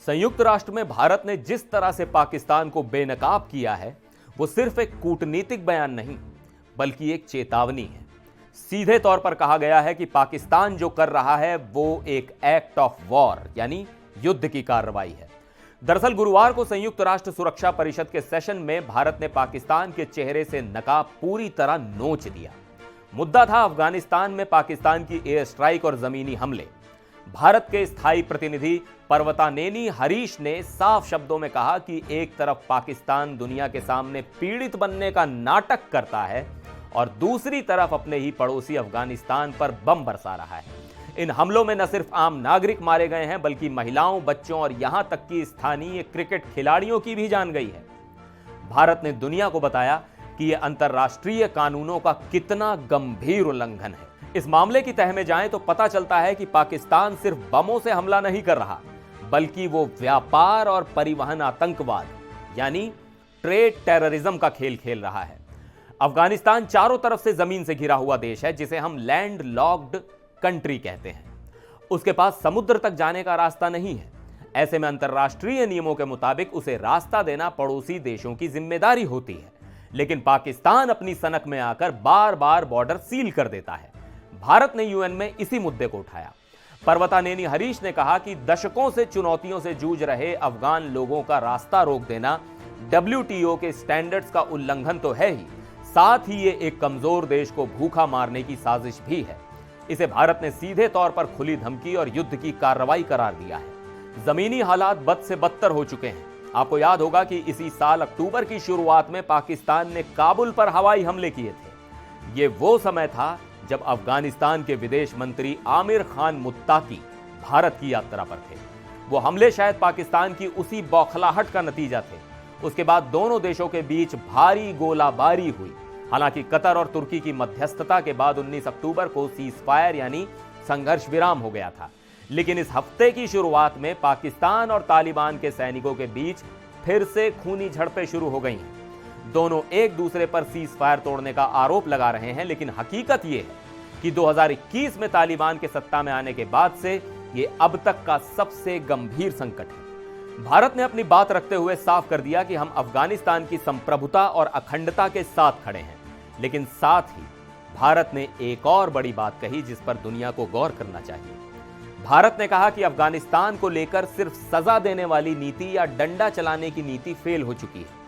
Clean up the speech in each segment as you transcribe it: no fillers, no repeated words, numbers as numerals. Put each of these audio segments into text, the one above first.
संयुक्त राष्ट्र में भारत ने जिस तरह से पाकिस्तान को बेनकाब किया है, वो सिर्फ एक कूटनीतिक बयान नहीं बल्कि एक चेतावनी है। सीधे तौर पर कहा गया है कि पाकिस्तान जो कर रहा है वो एक एक्ट ऑफ वॉर यानी युद्ध की कार्रवाई है। दरअसल गुरुवार को संयुक्त राष्ट्र सुरक्षा परिषद के सेशन में भारत ने पाकिस्तान के चेहरे से नकाब पूरी तरह नोच दिया। मुद्दा था अफगानिस्तान में पाकिस्तान की एयर स्ट्राइक और जमीनी हमले। भारत के स्थायी प्रतिनिधि पर्वतानेनी हरीश ने साफ शब्दों में कहा कि एक तरफ पाकिस्तान दुनिया के सामने पीड़ित बनने का नाटक करता है और दूसरी तरफ अपने ही पड़ोसी अफगानिस्तान पर बम बरसा रहा है। इन हमलों में न सिर्फ आम नागरिक मारे गए हैं बल्कि महिलाओं, बच्चों और यहां तक कि स्थानीय क्रिकेट खिलाड़ियों की भी जान गई है। भारत ने दुनिया को बताया कि यह अंतर्राष्ट्रीय कानूनों का कितना गंभीर उल्लंघन है। इस मामले की तह में जाएं तो पता चलता है कि पाकिस्तान सिर्फ बमों से हमला नहीं कर रहा बल्कि वो व्यापार और परिवहन आतंकवाद यानी ट्रेड टेररिज्म का खेल खेल रहा है। अफगानिस्तान चारों तरफ से जमीन से घिरा हुआ देश है जिसे हम लैंड लॉक्ड कंट्री कहते हैं। उसके पास समुद्र तक जाने का रास्ता नहीं है। ऐसे में अंतर्राष्ट्रीय नियमों के मुताबिक उसे रास्ता देना पड़ोसी देशों की जिम्मेदारी होती है, लेकिन पाकिस्तान अपनी सनक में आकर बार बार बॉर्डर सील कर देता है। भारत ने यूएन में इसी मुद्दे को उठाया। पर्वतानेनी हरीश ने कहा कि दशकों से चुनौतियों से जूझ रहे अफगान लोगों का रास्ता रोक देना WTO के स्टैंडर्ड्स का उल्लंघन तो है ही, साथ ही ये एक कमजोर देश को भूखा मारने की साजिश भी है। इसे भारत ने सीधे तौर पर खुली धमकी और युद्ध की कार्रवाई करार दिया है। जमीनी हालात बद से बदतर हो चुके हैं। आपको याद होगा कि इसी साल अक्टूबर की शुरुआत में पाकिस्तान ने काबुल पर हवाई हमले किए थे। ये वो समय था जब अफगानिस्तान के विदेश मंत्री आमिर खान मुत्ताकी भारत की यात्रा पर थे। वो हमले शायद पाकिस्तान की उसी बौखलाहट का नतीजा थे। उसके बाद दोनों देशों के बीच भारी गोलाबारी हुई। हालांकि कतर और तुर्की की मध्यस्थता के बाद 19 अक्टूबर को सीजफायर यानी संघर्ष विराम हो गया था, लेकिन इस हफ्ते की शुरुआत में पाकिस्तान और तालिबान के सैनिकों के बीच फिर से खूनी झड़पें शुरू हो गई हैं। दोनों एक दूसरे पर सीजफायर तोड़ने का आरोप लगा रहे हैं, लेकिन हकीकत यह है कि 2021 में तालिबान के सत्ता में आने के बाद से यह अब तक का सबसे गंभीर संकट है। भारत ने अपनी बात रखते हुए साफ कर दिया कि हम अफगानिस्तान की संप्रभुता और अखंडता के साथ खड़े हैं, लेकिन साथ ही भारत ने एक और बड़ी बात कही जिस पर दुनिया को गौर करना चाहिए। भारत ने कहा कि अफगानिस्तान को लेकर सिर्फ सजा देने वाली नीति या डंडा चलाने की नीति फेल हो चुकी है।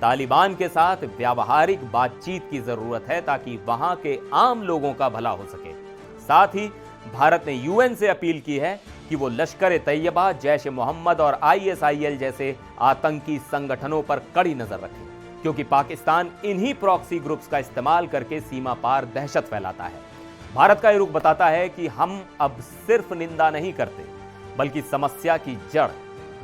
तालिबान के साथ व्यावहारिक बातचीत की जरूरत है ताकि वहां के आम लोगों का भला हो सके। साथ ही भारत ने यूएन से अपील की है कि वो लश्कर-ए-तैयबा, जैश-ए-मोहम्मद और ISIL जैसे आतंकी संगठनों पर कड़ी नजर रखे, क्योंकि पाकिस्तान इन्हीं प्रॉक्सी ग्रुप्स का इस्तेमाल करके सीमा पार दहशत फैलाता है। भारत का ये रुख बताता है कि हम अब सिर्फ निंदा नहीं करते बल्कि समस्या की जड़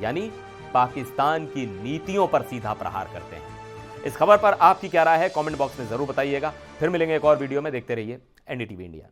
यानी पाकिस्तान की नीतियों पर सीधा प्रहार करते हैं। इस खबर पर आपकी क्या राय है कमेंट बॉक्स में जरूर बताइएगा। फिर मिलेंगे एक और वीडियो में। देखते रहिए NDTV इंडिया।